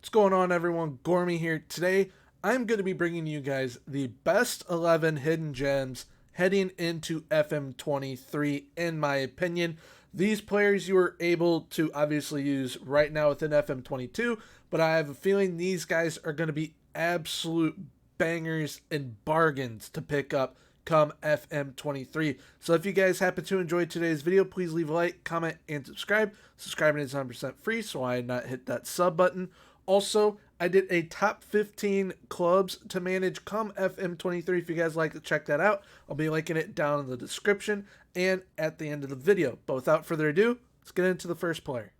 What's going on, everyone? Gormy here. Today, I'm going to be bringing you guys the best 11 hidden gems heading into FM23, in my opinion. These players you are able to obviously use right now within FM22, but I have a feeling these guys are going to be absolute bangers and bargains to pick up come FM23. So if you guys happen to enjoy today's video, please leave a like, comment, and subscribe. Subscribing is 100% free, so why not hit that sub button? Also, I did a top 15 clubs to manage come FM23. If you guys like to check that out, I'll be linking it down in the description and at the end of the video. But without further ado, let's get into the first player.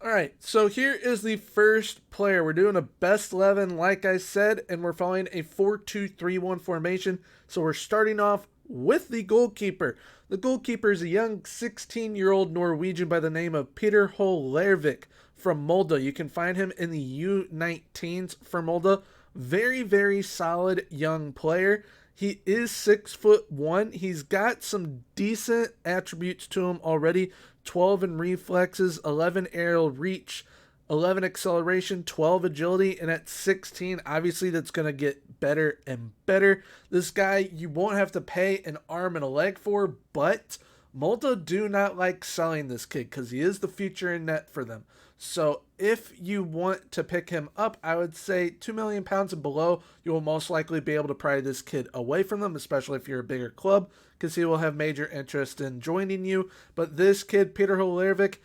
Alright, so here is the first player. We're doing a best 11, like I said, and we're following a 4-2-3-1 formation. So we're starting off with the goalkeeper. The goalkeeper is a young 16-year-old Norwegian by the name of Peter Holervik from Molde. You can find him in the U19s for Molde. Very, very solid young player. He is 6'1". He's got some decent attributes to him already. 12 in reflexes, 11 aerial reach, 11 acceleration, 12 agility, and at 16, obviously that's going to get better and better. This guy, you won't have to pay an arm and a leg for, but Molde do not like selling this kid because he is the future in net for them. So if you want to pick him up, I would say £2 million and below, you will most likely be able to pry this kid away from them, especially if you're a bigger club, because he will have major interest in joining you. But this kid, Peter Holervik,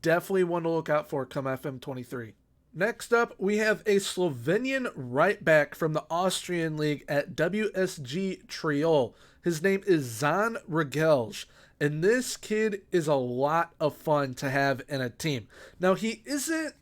definitely one to look out for come FM23. Next up, we have a Slovenian right back from the Austrian League at WSG Triol. His name is Zan Regelj. And this kid is a lot of fun to have in a team. Now, he isn't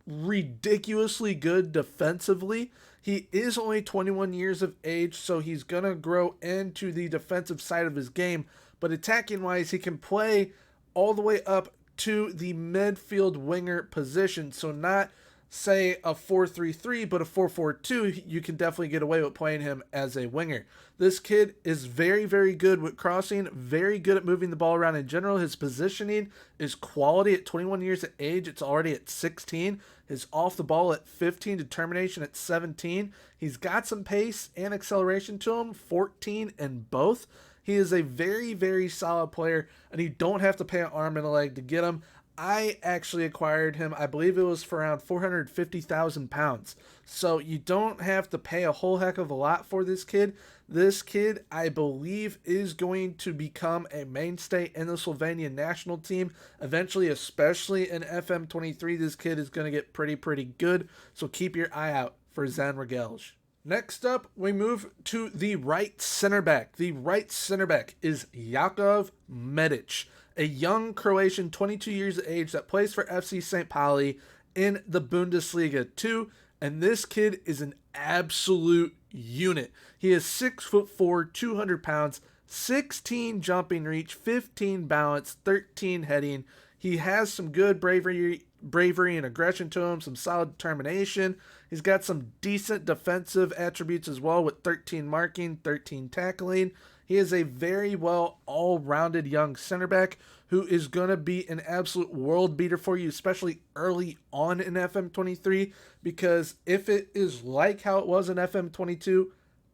ridiculously good defensively. He is only 21 years of age, so he's going to grow into the defensive side of his game. But attacking-wise, he can play all the way up to the midfield winger position. So not, say, a 4-3-3, but a 4-4-2, you can definitely get away with playing him as a winger. This kid is very, very good with crossing, very good at moving the ball around in general. His positioning is quality at 21 years of age. It's already at 16. His off the ball at 15, determination at 17. He's got some pace and acceleration to him, 14 in both. He is a very, very solid player, and you don't have to pay an arm and a leg to get him. I actually acquired him, I believe it was for around £450,000. So you don't have to pay a whole heck of a lot for this kid. This kid, I believe, is going to become a mainstay in the Slovenian national team. Eventually, especially in FM23, this kid is going to get pretty good. So keep your eye out for Zan Regelj. Next up, we move to the right center back. The right center back is Jakov Medic, a young Croatian 22 years of age that plays for FC St. Pauli in the Bundesliga 2, and this kid is an absolute unit. He is 6'4", 200 pounds, 16 jumping reach, 15 balance, 13 heading. He has some good bravery and aggression to him, some solid determination. He's got some decent defensive attributes as well with 13 marking, 13 tackling. He is a very well all-rounded young center back who is going to be an absolute world beater for you, especially early on in FM23, because if it is like how it was in FM22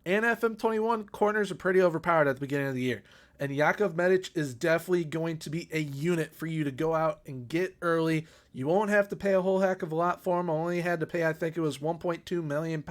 and FM21, corners are pretty overpowered at the beginning of the year. And Jakov Medic is definitely going to be a unit for you to go out and get early. You won't have to pay a whole heck of a lot for him. I only had to pay, I think it was £1.2 million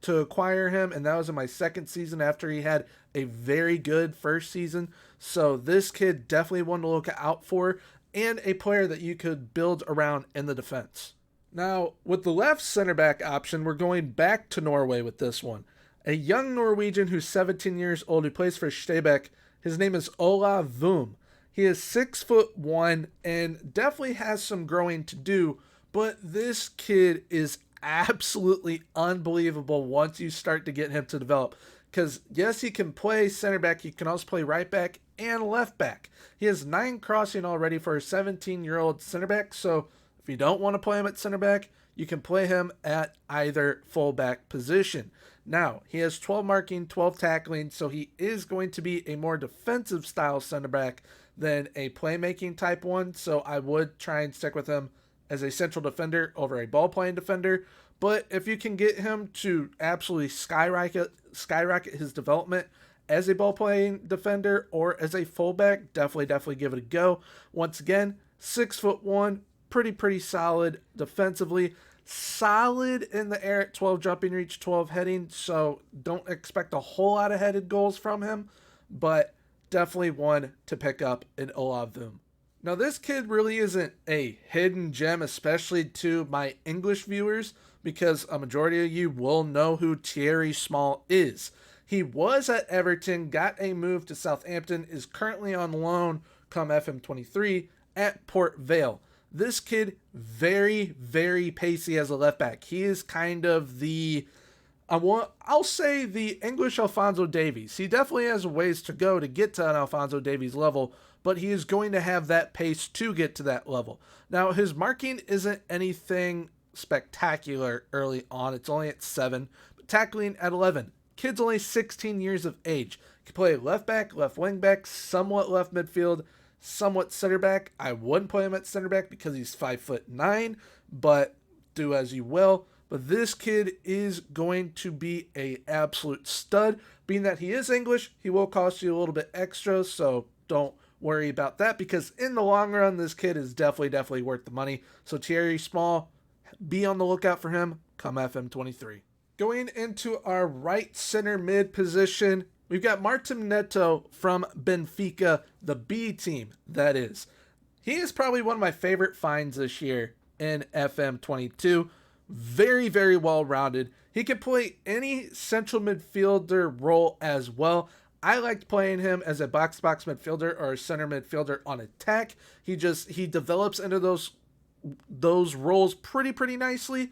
to acquire him, and that was in my second season after he had a very good first season. So this kid definitely one to look out for, and a player that you could build around in the defense. Now, with the left center back option, we're going back to Norway with this one. A young Norwegian who's 17 years old who plays for Stabæk. His name is Ola Vum. He is 6'1" and definitely has some growing to do, but this kid is absolutely unbelievable once you start to get him to develop. Because yes, he can play center back, he can also play right back and left back. He has 9 crossing already for a 17-year-old center back, so if you don't want to play him at center back, you can play him at either fullback position. Now, he has 12 marking, 12 tackling, so he is going to be a more defensive style center back than a playmaking type one, so I would try and stick with him as a central defender over a ball playing defender. But if you can get him to absolutely skyrocket his development as a ball playing defender or as a fullback, definitely give it a go. Once again, 6'1", pretty solid defensively, solid in the air at 12 jumping reach, 12 heading. So don't expect a whole lot of headed goals from him, but definitely one to pick up in Olavum. Now, this kid really isn't a hidden gem, especially to my English viewers, because a majority of you will know who Thierry Small is. He was at Everton, got a move to Southampton, is currently on loan come FM23 at Port Vale. This kid, very pacey as a left back. He is kind of the, I'll say the English Alphonso Davies. He definitely has ways to go to get to an Alphonso Davies level, but he is going to have that pace to get to that level. Now, his marking isn't anything spectacular early on. It's only at 7, but tackling at 11. Kid's only 16 years of age. He can play left back, left wing back, somewhat left midfield, somewhat center back. I wouldn't play him at center back because he's 5'9", but do as you will. But this kid is going to be an absolute stud. Being that he is English, he will cost you a little bit extra, so don't worry about that, because in the long run, this kid is definitely worth the money. So Thierry Small, be on the lookout for him come FM23. Going into our right center mid position, we've got Martinetto from Benfica, the B team, that is. He is probably one of my favorite finds this year in FM22. Very well-rounded. He can play any central midfielder role as well. I liked playing him as a box-to-box midfielder or a center midfielder on attack. He develops into those roles pretty nicely.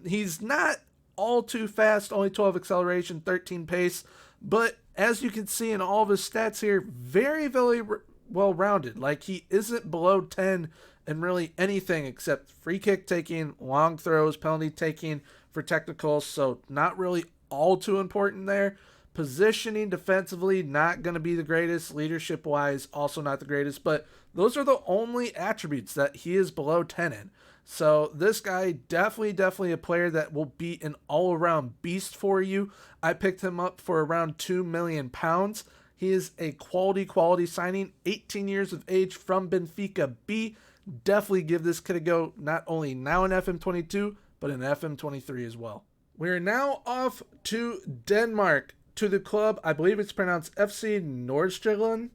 He's not all too fast, only 12 acceleration, 13 pace, but as you can see in all of his stats here, very well-rounded. Like, he isn't below 10 in really anything except free kick taking, long throws, penalty taking for technicals, so not really all too important there. Positioning defensively, not going to be the greatest. Leadership-wise, also not the greatest. But those are the only attributes that he is below 10 in. So this guy, definitely a player that will be an all-around beast for you. I picked him up for around £2 million. He is a quality signing. 18 years of age from Benfica B. Definitely give this kid a go, not only now in FM22, but in FM23 as well. We are now off to Denmark, to the club, I believe it's pronounced FC Nordsjælland.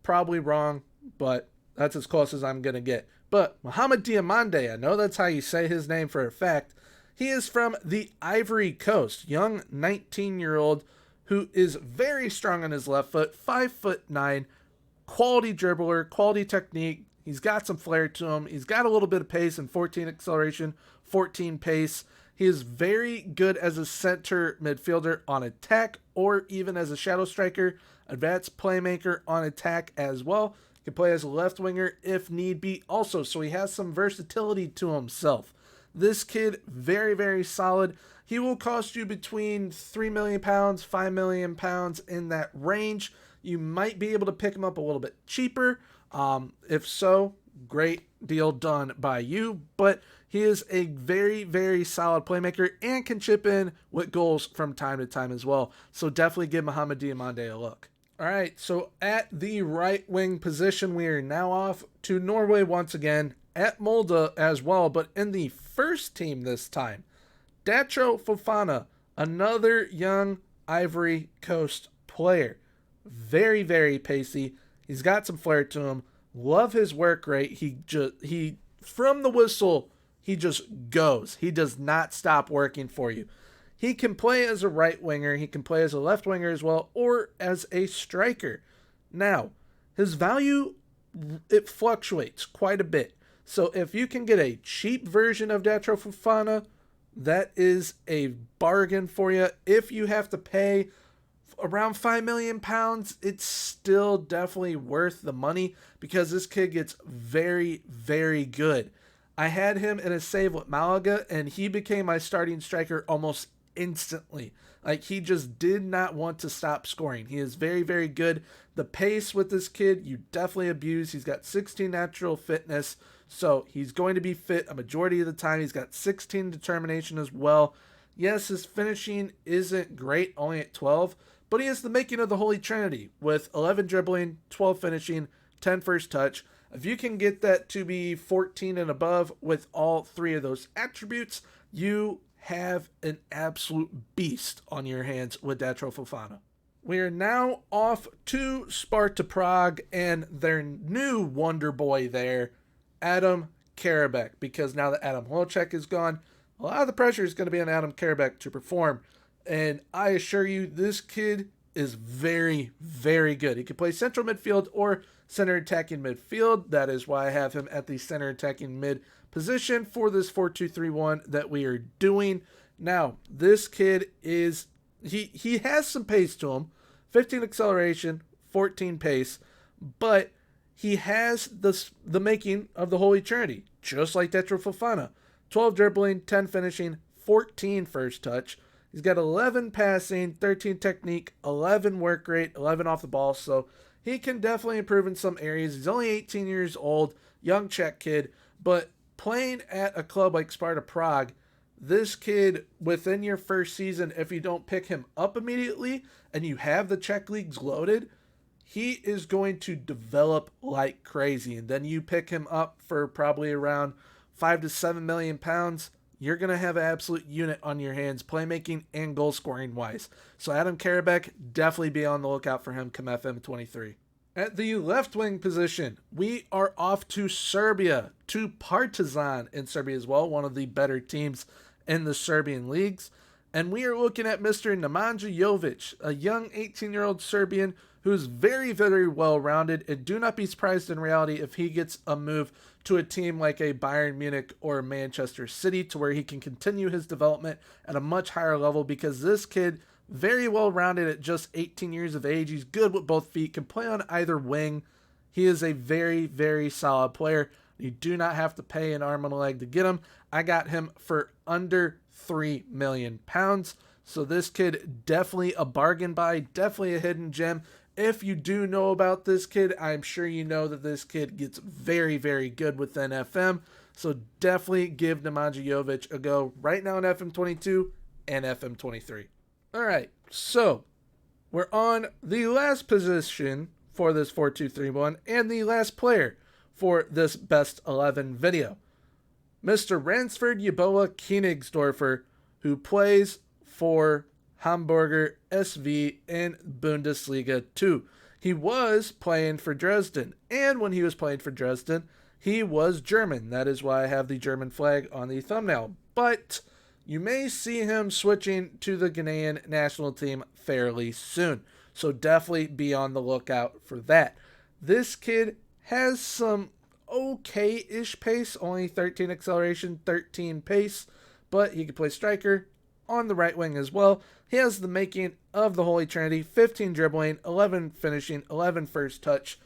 Probably wrong, but that's as close as I'm going to get. But Mohammed Diamande, I know that's how you say his name for a fact. He is from the Ivory Coast, young 19-year-old who is very strong on his left foot, 5'9", quality dribbler, quality technique. He's got some flair to him. He's got a little bit of pace and 14 acceleration, 14 pace. He is very good as a center midfielder on attack or even as a shadow striker, advanced playmaker on attack as well. He can play as a left winger if need be also, so he has some versatility to himself. This kid, very solid. He will cost you between £3 million, £5 million in that range. You might be able to pick him up a little bit cheaper. If so, great deal done by you, but he is a very solid playmaker and can chip in with goals from time to time as well. So definitely give Mohammed Diamande a look. All right, so at the right wing position, we are now off to Norway once again, at Molde as well, but in the first team this time. Dorota Fufana, another young Ivory Coast player. Very pacey. He's got some flair to him. Love his work rate. He from the whistle, he just goes. He does not stop working for you. He can play as a right winger. He can play as a left winger as well, or as a striker. Now, his value, it fluctuates quite a bit. So if you can get a cheap version of Dorota Fufana, that is a bargain for you. If you have to pay around £5 million, it's still definitely worth the money because this kid gets very good. I had him in a save with Malaga, and he became my starting striker almost instantly. Like, he just did not want to stop scoring. He is very good. The pace with this kid, you definitely abuse. He's got 16 natural fitness, So he's going to be fit a majority of the time. He's got 16 determination as well. Yes, his finishing isn't great, only at 12, but he has the making of the Holy Trinity with 11 dribbling, 12 finishing, 10 first touch. If you can get that to be 14 and above with all three of those attributes, you have an absolute beast on your hands with Dorota Fufana. We are now off to Sparta Prague and their new wonder boy there, Adam Karabek, because now that Adam Hloček is gone, a lot of the pressure is going to be on Adam Karabek to perform. And I assure you, this kid is very, very good. He can play central midfield or center attacking midfield. That is why I have him at the center attacking mid position for this 4-2-3-1 that we are doing. Now, this kid is, he has some pace to him. 15 acceleration, 14 pace, but he has the making of the Holy Trinity, just like Dorota Fufana. 12 dribbling, 10 finishing, 14 first touch. He's got 11 passing, 13 technique, 11 work rate, 11 off the ball, so he can definitely improve in some areas. He's only 18 years old, young Czech kid, but playing at a club like Sparta Prague, this kid, within your first season, if you don't pick him up immediately and you have the Czech leagues loaded, he is going to develop like crazy. And then you pick him up for probably around 5 to 7 million pounds. You're going to have an absolute unit on your hands, playmaking and goal scoring wise. So Adam Karabek, definitely be on the lookout for him come FM23. At the left wing position, we are off to Serbia, to Partizan in Serbia as well, one of the better teams in the Serbian leagues. And we are looking at Mr. Nemanja Yovich, a young 18-year-old Serbian who's very, very well-rounded. And do not be surprised in reality if he gets a move to a team like a Bayern Munich or Manchester City to where he can continue his development at a much higher level, because this kid, very well-rounded at just 18 years of age. He's good with both feet, can play on either wing. He is a very, very solid player. You do not have to pay an arm and a leg to get him. I got him for under 3 million pounds. So this kid, definitely a bargain buy, definitely a hidden gem. If you do know about this kid, I'm sure you know that this kid gets very, very good within FM. So definitely give Nemanja Yovich a go right now in FM22 and FM23. All right, so we're on the last position for this 4-2-3-1 and the last player for this best 11 video. Mr. Ransford Yeboah Königsdorfer, who plays for Hamburger SV in Bundesliga 2. He was playing for Dresden, and when he was playing for Dresden, he was German. That is why I have the German flag on the thumbnail. But you may see him switching to the Ghanaian national team fairly soon. So definitely be on the lookout for that. This kid has some okay-ish pace, only 13 acceleration, 13 pace, but he can play striker on the right wing as well. He has the making of the Holy Trinity, 15 dribbling, 11 finishing, 11 first touch.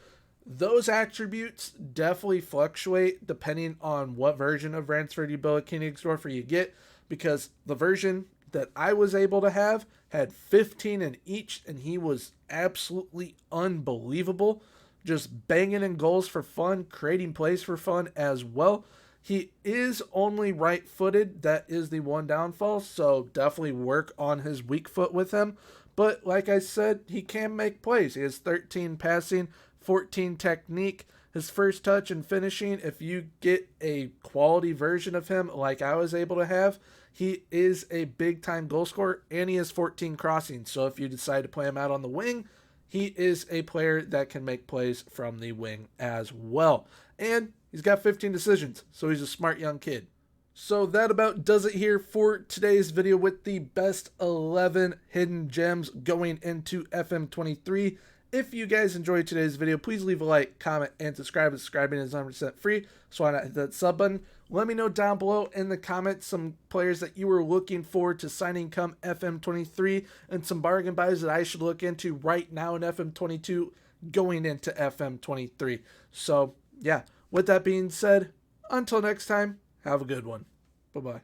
Those attributes definitely fluctuate depending on what version of Ransford Yeboah Königsdorfer you get, because the version that I was able to have had 15 in each, and he was absolutely unbelievable. Just banging in goals for fun, creating plays for fun as well. He is only right-footed. That is the one downfall, so definitely work on his weak foot with him. But like I said, he can make plays. He has 13 passing, 14 technique. His first touch and finishing, if you get a quality version of him like I was able to have, he is a big-time goal scorer, and he has 14 crossings. So if you decide to play him out on the wing, he is a player that can make plays from the wing as well. And he's got 15 decisions, so he's a smart young kid. So that about does it here for today's video with the best 11 hidden gems going into FM23. If you guys enjoyed today's video, please leave a like, comment, and subscribe. Subscribing is 100% free, so why not hit that sub button? Let me know down below in the comments some players that you were looking forward to signing come FM23 and some bargain buys that I should look into right now in FM22 going into FM23. So, yeah, with that being said, until next time, have a good one. Bye-bye.